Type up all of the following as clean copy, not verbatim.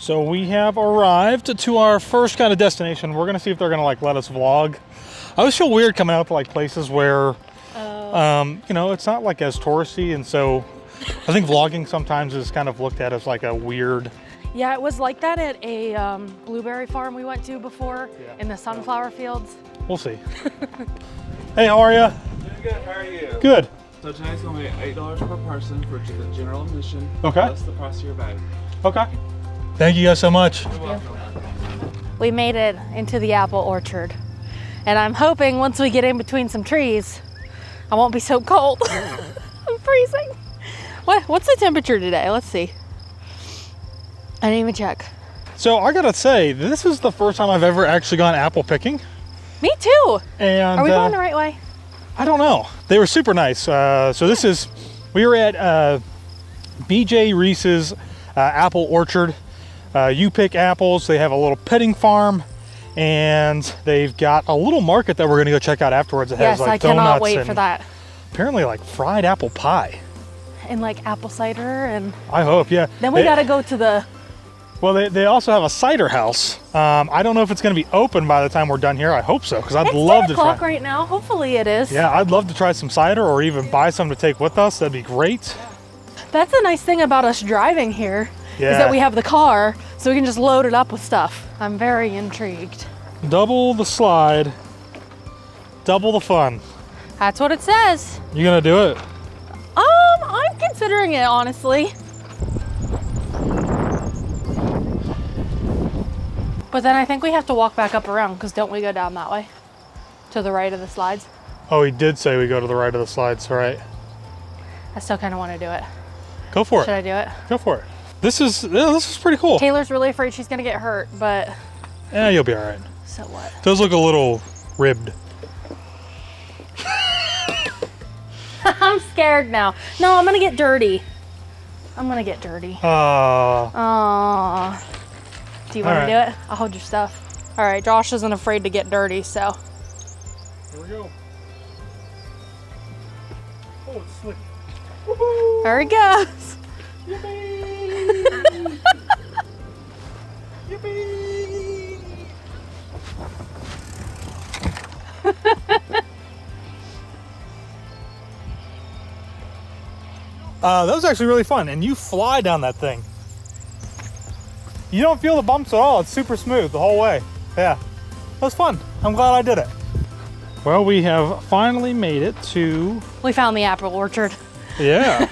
So we have arrived to our first kind of destination. We're gonna see if they're gonna like let us vlog. I always feel weird coming out to like places where, you know, it's not like as touristy, and so I think vlogging sometimes is kind of looked at as like a weird. Yeah, it was like that at a blueberry farm we went to before in the sunflower fields. We'll see. Hey, how are you? Doing good. How are you? Good. So tonight's gonna be $8 per person for the general admission. Okay. Plus the price of your bag. Okay. Thank you guys so much. You're welcome. We made it into the apple orchard, and I'm hoping once we get in between some trees, I won't be so cold. I'm freezing. What's the temperature today? Let's see. I didn't even check. So I gotta say, this is the first time I've ever actually gone apple picking. Me too. And are we going the right way? I don't know. They were super nice. So we were at BJ Reese's apple orchard. You pick apples. They have a little petting farm, and they've got a little market that we're gonna go check out afterwards. It has like I cannot donuts wait and for that. apparently like fried apple pie. And like apple cider, and I hope, yeah. then we gotta go to the. Well, they also have a cider house. I don't know if it's going to be open by the time we're done here. I hope so, because I'd love to try. It's 10 o'clock right now. Hopefully it is. Yeah, I'd love to try some cider or even buy some to take with us. That'd be great. That's a nice thing about us driving here, Yeah. is that we have the car, so we can just load it up with stuff. I'm very intrigued. Double the slide, double the fun. That's what it says. You gonna do it? I'm considering it, honestly. But then I think we have to walk back up around, because don't we go down that way? To the right of the slides? Oh, he did say we go to the right of the slides, right? I still kind of want to do it. Go for it. Should I do it? Go for it. This is pretty cool. Taylor's really afraid she's going to get hurt, but Yeah, you'll be all right. so what? Those look a little ribbed. I'm scared now. No, I'm going to get dirty. I'm going to get dirty. Aww. Do you want to do it? I'll hold your stuff. All right, Josh isn't afraid to get dirty, so. Here we go. Oh, it's slick. There he goes. Yippee! Yippee! That was actually really fun, and you fly down that thing. You don't feel the bumps at all. It's super smooth the whole way. Yeah, that was fun. I'm glad I did it. Well, we have finally made it to... We found the apple orchard. Yeah,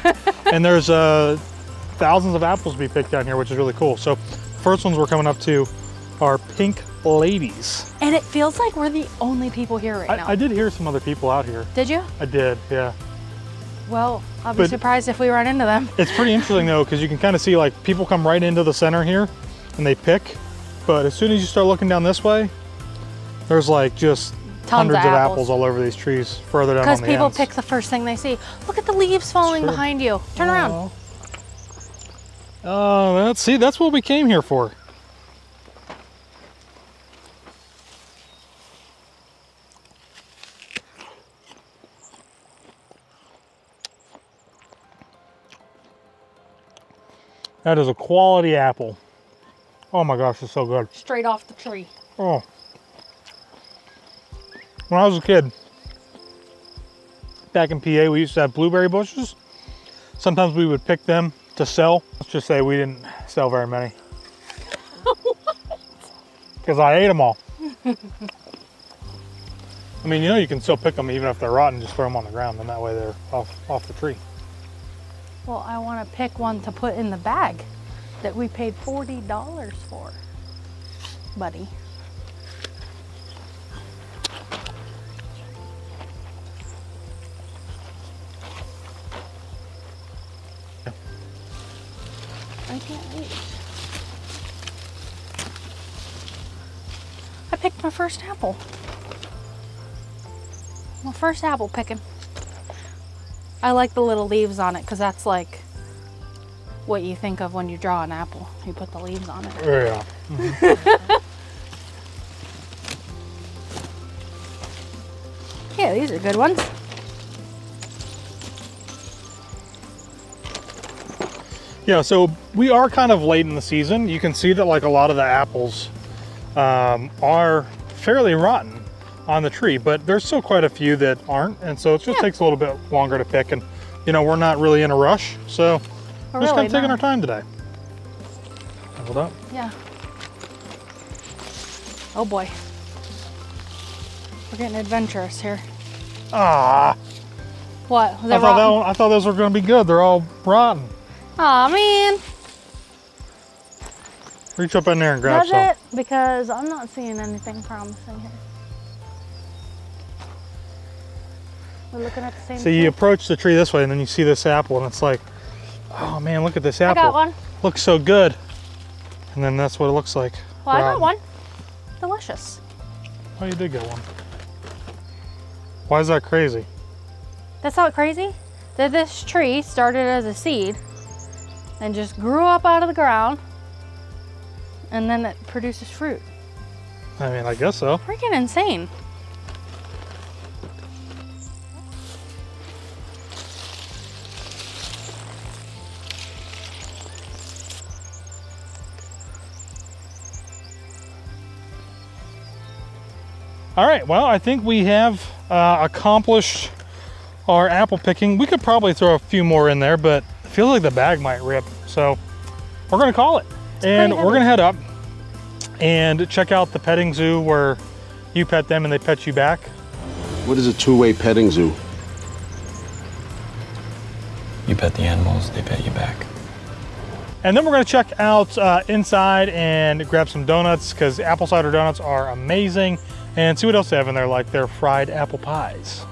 and there's thousands of apples to be picked down here, which is really cool. So first ones we're coming up to are pink ladies. And it feels like we're the only people here right now. I did hear some other people out here. Did you? I did, yeah. Well, I'll be surprised if we run into them. It's pretty interesting though, because you can kind of see like people come right into the center here and they pick, but as soon as you start looking down this way, there's like just hundreds of apples all over these trees further down on the ends. Because people pick the first thing they see. Look at the leaves falling behind you. Turn around. Oh, that's what we came here for. That is a quality apple. Oh my gosh, it's so good. Straight off the tree. Oh. When I was a kid, back in PA, we used to have blueberry bushes. Sometimes we would pick them to sell. Let's just say we didn't sell very many. Because I ate them all. I mean, you know, you can still pick them even if they're rotten, just throw them on the ground, and that way they're off the tree. Well, I want to pick one to put in the bag that we paid $40 for, buddy. I can't wait. I picked my first apple. My first apple picking. I like the little leaves on it because that's like what you think of when you draw an apple. You put the leaves on it. Yeah. Yeah, these are good ones. Yeah, so we are kind of late in the season. You can see that like a lot of the apples are fairly rotten on the tree, but there's still quite a few that aren't, and so it just takes a little bit longer to pick, and you know, we're not really in a rush, so we're just kind of taking our time today. Hold up. Yeah. Oh boy. We're getting adventurous here. Ah. What? Was I thought those were going to be good. They're all rotten. Aw, man. Reach up in there and grab Does some. it? Because I'm not seeing anything promising here. We're looking at the same So you approach the tree this way and then you see this apple and it's like, oh man, look at this apple. I got one. Looks so good. And then that's what it looks like. Well, I got one. Delicious. Oh, you did get one. Why is that crazy? That's not crazy. That this tree started as a seed and just grew up out of the ground, and then it produces fruit. I mean, I guess so. Freaking insane. All right, well, I think we have accomplished our apple picking. We could probably throw a few more in there, but I feel like the bag might rip. So we're gonna call it. And we're gonna head up and check out the petting zoo where you pet them and they pet you back. What is a two-way petting zoo? You pet the animals, they pet you back. And then we're gonna check out inside and grab some donuts because apple cider donuts are amazing. And see what else they have in there, like their fried apple pies.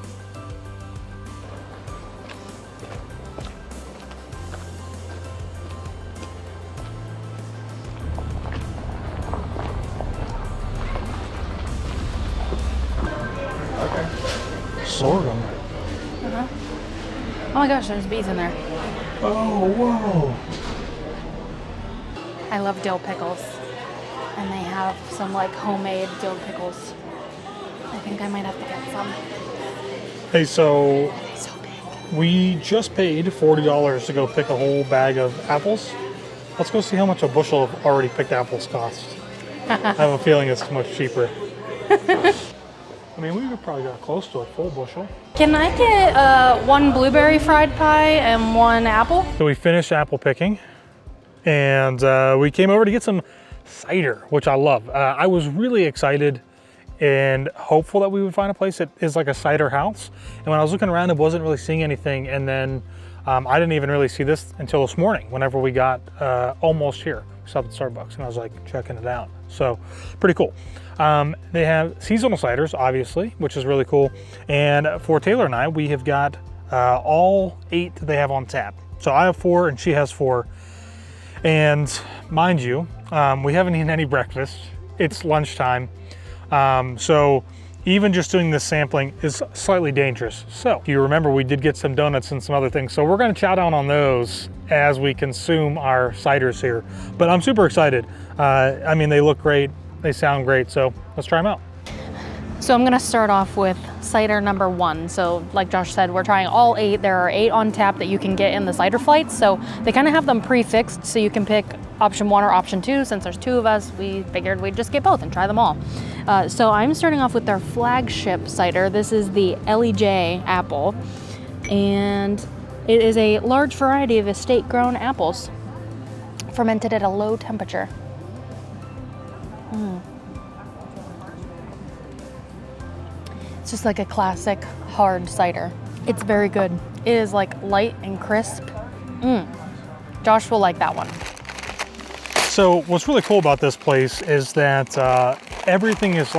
Sorghum. Oh my gosh, there's bees in there. Oh, whoa. I love dill pickles. And they have some like homemade dill pickles. I think I might have to get some. Hey, so They're so big. we just paid $40 to go pick a whole bag of apples. Let's go see how much a bushel of already picked apples costs. I have a feeling it's much cheaper. I mean, we probably got close to a full bushel. Can I get one blueberry fried pie and one apple? So we finished apple picking and we came over to get some cider, which I love. I was really excited and hopeful that we would find a place that is like a cider house. And when I was looking around, I wasn't really seeing anything. And then I didn't even really see this until this morning, whenever we got almost here. We stopped at Starbucks and I was like checking it out. So pretty cool. They have seasonal ciders, obviously, which is really cool. And for Taylor and I, we have got all 8 that they have on tap. So I have 4 and she has 4. And mind you, we haven't eaten any breakfast. It's lunchtime. So even just doing this sampling is slightly dangerous. So if you remember, we did get some donuts and some other things. So we're gonna chow down on those as we consume our ciders here. But I'm super excited. I mean, they look great, they sound great. So let's try them out. So I'm gonna start off with cider number 1. So like Josh said, we're trying all 8. There are 8 on tap that you can get in the cider flights. So they kind of have them prefixed so you can pick option 1 or option 2. Since there's 2 of us, we figured we'd just get both and try them all. So I'm starting off with their flagship cider. This is the Elliot apple. And it is a large variety of estate grown apples fermented at a low temperature. It's just like a classic hard cider. It's very good. It is like light and crisp. Josh will like that one. So what's really cool about this place is that everything is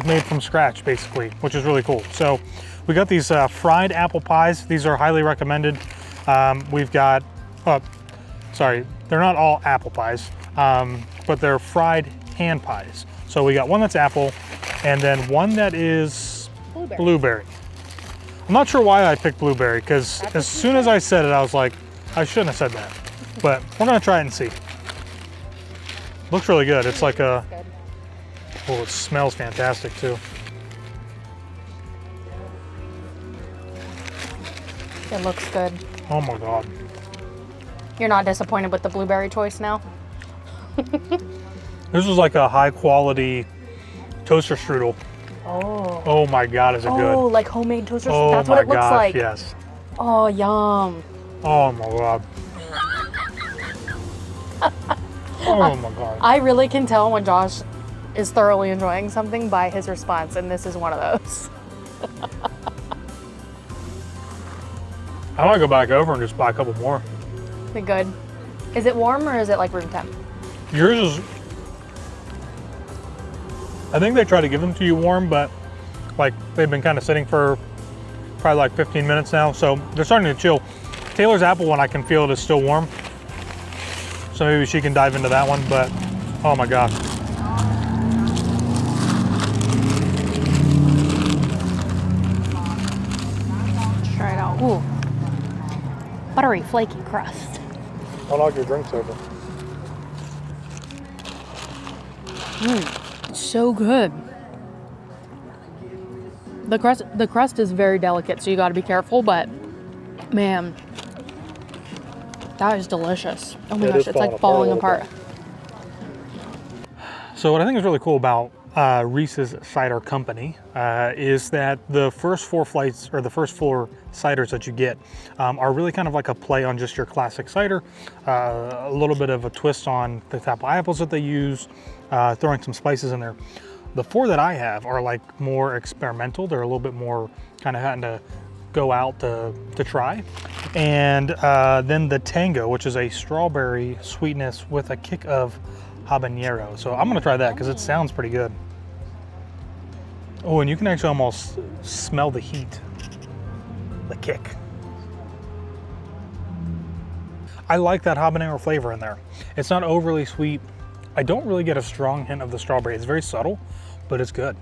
made from scratch, basically, which is really cool. So we got these fried apple pies. These are highly recommended. We've got, sorry, they're not all apple pies, but they're fried hand pies. So we got one that's apple and then one that is blueberry. I'm not sure why I picked blueberry because as soon as I said it, I was like, I shouldn't have said that. But we're gonna try it and see. Looks really good. It's like a, oh, it smells fantastic too. It looks good. Oh my God. You're not disappointed with the blueberry choice now? This is like a high quality toaster strudel. Oh. Oh my God, is it good? Oh, like homemade toaster strudel? Oh That's my what it looks gosh, like. yes. Oh, yum. Oh my God. Oh my God. I really can tell when Josh is thoroughly enjoying something by his response, and this is one of those. I might go back over and just buy a couple more. Is it good? Is it warm or is it like room temp? Yours is, I think they try to give them to you warm, but like they've been kind of sitting for probably like 15 minutes now, so they're starting to chill. Taylor's apple one, I can feel it is still warm, so maybe she can dive into that one, but oh my gosh. Try it out. Ooh. Buttery, flaky crust. I'll knock your drinks over. So good. The crust is very delicate, so you got to be careful, but man, that is delicious. Oh my gosh, it's like falling apart. So what I think is really cool about Reese's Cider Company is that the first 4 flights, or the first 4 ciders that you get are really kind of like a play on just your classic cider, a little bit of a twist on the type of apples that they use, throwing some spices in there. The 4 that I have are like more experimental. They're a little bit more kind of having to go out to try. And then the Tango, which is a strawberry sweetness with a kick of habanero. So I'm gonna try that because it sounds pretty good. Oh, and you can actually almost smell the heat, the kick. I like that habanero flavor in there. It's not overly sweet. I don't really get a strong hint of the strawberry. It's very subtle, but it's good.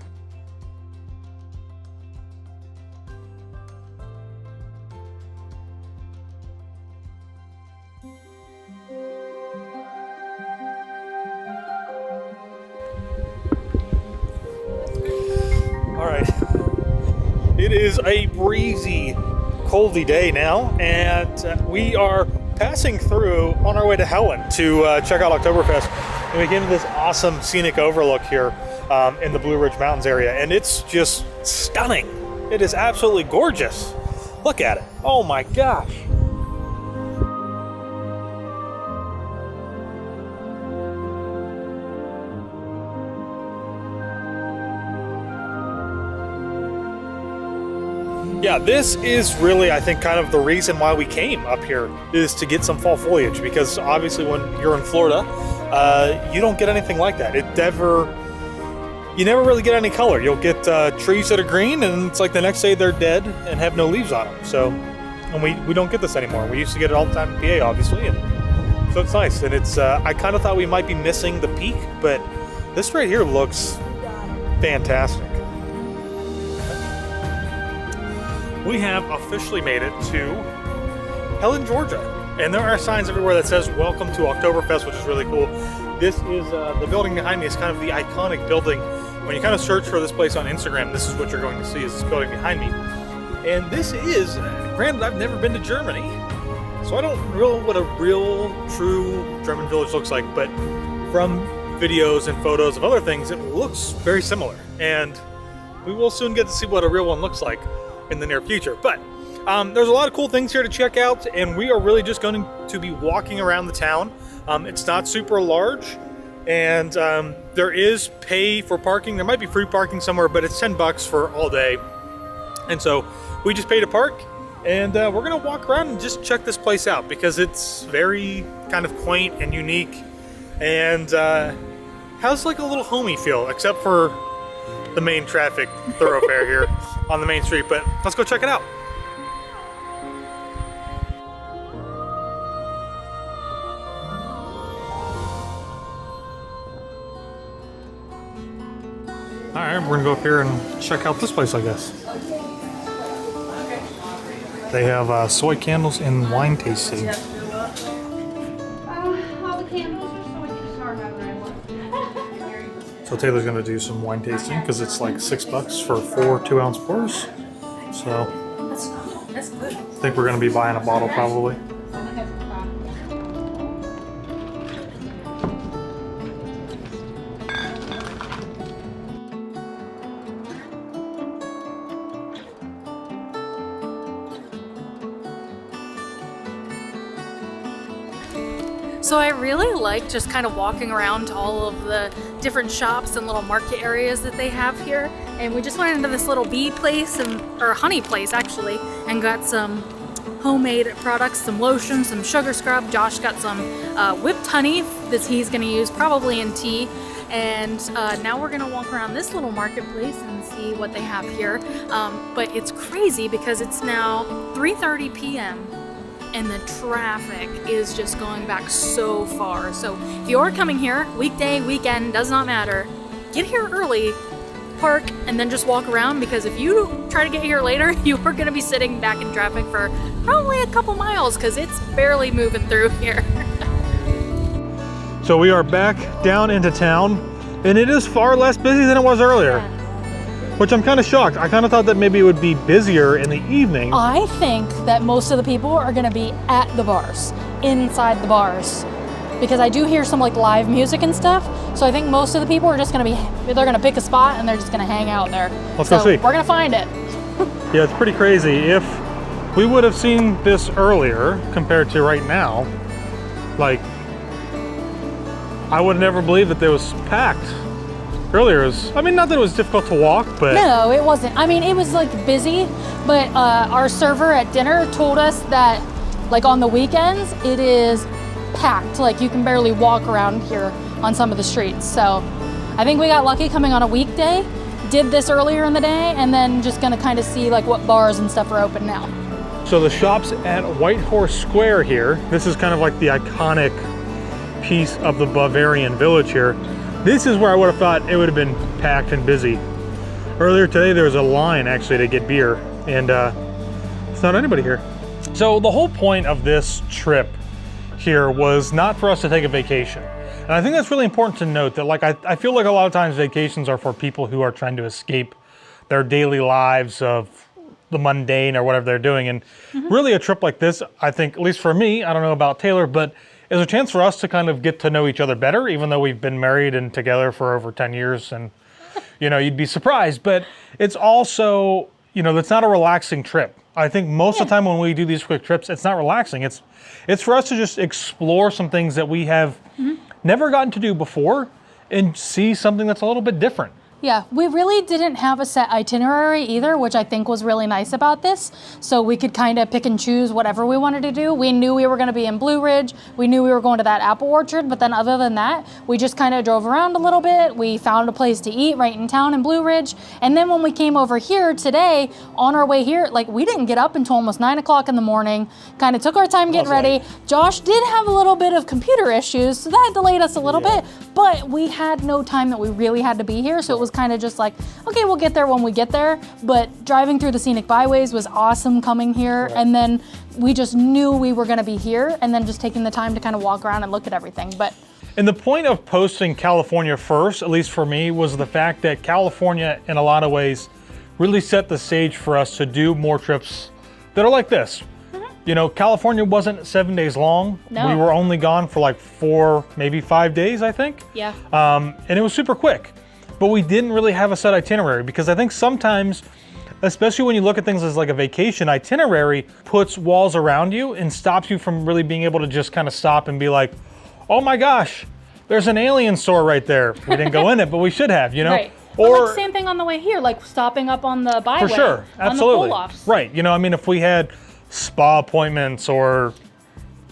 All right, it is a breezy, coldy day now, and we are passing through on our way to Helen to check out Oktoberfest. And we get into this awesome scenic overlook here in the Blue Ridge Mountains area, and it's just stunning. It is absolutely gorgeous. Look at it. Oh my gosh. Yeah, this is really, I think, kind of the reason why we came up here, is to get some fall foliage, because obviously when you're in Florida, you don't get anything like that. You never really get any color. You'll get trees that are green, and it's like the next day they're dead and have no leaves on them. So, and we don't get this anymore. We used to get it all the time in PA, obviously, and so it's nice. And it's I kind of thought we might be missing the peak, but this right here looks fantastic. We have officially made it to Helen, Georgia. And there are signs everywhere that says, "Welcome to Oktoberfest," which is really cool. This is, the building behind me is kind of the iconic building. When you kind of search for this place on Instagram, this is what you're going to see, is this building behind me. And this is, granted, I've never been to Germany, so I don't know what a real, true German village looks like, but from videos and photos of other things, it looks very similar. And we will soon get to see what a real one looks like in the near future. But there's a lot of cool things here to check out, and we are really just going to be walking around the town. It's not super large, and there is pay for parking. There might be free parking somewhere, but it's $10 for all day. And so we just paid to park, and we're gonna walk around and just check this place out, because it's very kind of quaint and unique, and has like a little homey feel, except for the main traffic thoroughfare here on the main street. But let's go check it out. All right, we're gonna go up here and check out this place, I guess. They have soy candles and wine tasting. All the candles are so we can start having one. So Taylor's gonna do some wine tasting because it's like $6 for 4 2-ounce pours. So That's good. I think we're gonna be buying a bottle probably. So I really like just kind of walking around to all of the different shops and little market areas that they have here. And we just went into this little bee place, or honey place actually, and got some homemade products, some lotion, some sugar scrub. Josh got some whipped honey that he's gonna use probably in tea. And now we're gonna walk around this little marketplace and see what they have here. But it's crazy because it's now 3:30 p.m. and the traffic is just going back so far. So if you're coming here, weekday, weekend, does not matter, get here early, park, and then just walk around, because if you try to get here later, you are gonna be sitting back in traffic for probably a couple miles because it's barely moving through here. So we are back down into town, and it is far less busy than it was earlier, which I'm kind of shocked. I kind of thought that maybe it would be busier in the evening. I think that most of the people are gonna be at the bars, inside the bars, because I do hear some like live music and stuff. So I think most of the people are just gonna they're gonna pick a spot and they're just gonna hang out there. Let's go see. We're gonna find it. Yeah, it's pretty crazy. If we would have seen this earlier compared to right now, like, I would never believe that it was packed. Earlier was, I mean, not that it was difficult to walk, but... No, it wasn't. I mean, it was like busy, but our server at dinner told us that like on the weekends, it is packed. Like you can barely walk around here on some of the streets. So I think we got lucky coming on a weekday, did this earlier in the day, and then just gonna kind of see like what bars and stuff are open now. So the shops at White Horse Square here, this is kind of like the iconic piece of the Bavarian village here. This is where I would have thought it would have been packed and busy. Earlier today there was a line actually to get beer, and it's not anybody here. So the whole point of this trip here was not for us to take a vacation. And I think that's really important to note that, like, I feel like a lot of times vacations are for people who are trying to escape their daily lives of the mundane or whatever they're doing. And really a trip like this, I think, at least for me, I don't know about Taylor, but is a chance for us to kind of get to know each other better, even though we've been married and together for over 10 years. And, you know, you'd be surprised, but it's also, you know, that's not a relaxing trip. I think most of the time when we do these quick trips, it's not relaxing. It's for us to just explore some things that we have never gotten to do before and see something that's a little bit different. Yeah, we really didn't have a set itinerary either, which I think was really nice about this. So we could kind of pick and choose whatever we wanted to do. We knew we were going to be in Blue Ridge. We knew we were going to that apple orchard. But then other than that, we just kind of drove around a little bit. We found a place to eat right in town in Blue Ridge. And then when we came over here today, on our way here, like we didn't get up until almost 9 o'clock in the morning. Kind of took our time getting ready. Josh did have a little bit of computer issues, so that delayed us a little bit. But we had no time that we really had to be here. So it was kind of just like, okay, we'll get there when we get there. But driving through the Scenic Byways was awesome coming here. And then we just knew we were gonna be here, and then just taking the time to kind of walk around and look at everything. But And the point of posting California first, at least for me, was the fact that California, in a lot of ways, really set the stage for us to do more trips that are like this. You know, California wasn't 7 days long. No. We were only gone for like 4, maybe 5 days, I think. yeah. And it was super quick. But we didn't really have a set itinerary, because I think sometimes, especially when you look at things as like a vacation, itinerary puts walls around you and stops you from really being able to just kind of stop and be like, oh my gosh, there's an alien store right there. We didn't go in it, but we should have, you know? Right. Or But like same thing on the way here, like stopping up on the byway. for sure, absolutely. On the pull-offs. Right, you know, I mean, if we had spa appointments or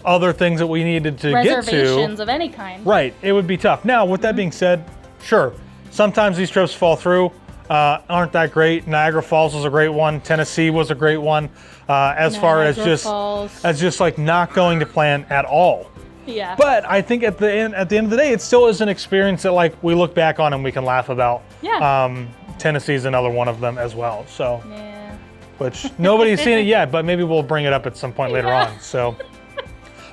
other things that we needed to get to. Reservations of any kind. Right, it would be tough. Now, with that being said, sure, sometimes these trips fall through, aren't that great. Niagara Falls was a great one. Tennessee was a great one. As far as just like not going to plan at all. Yeah. But I think at the end of the day, it still is an experience that like we look back on and we can laugh about. Yeah. Tennessee's another one of them as well. So, Yeah. which nobody's seen it yet, but maybe we'll bring it up at some point later on. So,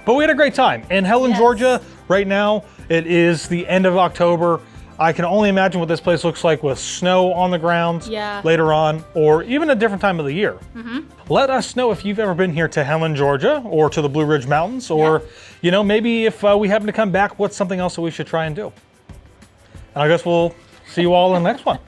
but we had a great time in Helen, Yes. Georgia. Right now, it is the end of October. I can only imagine what this place looks like with snow on the ground later on, or even a different time of the year. Let us know if you've ever been here to Helen, Georgia, or to the Blue Ridge Mountains, or you know, maybe if we happen to come back, what's something else that we should try and do? And I guess we'll see you all in the next one.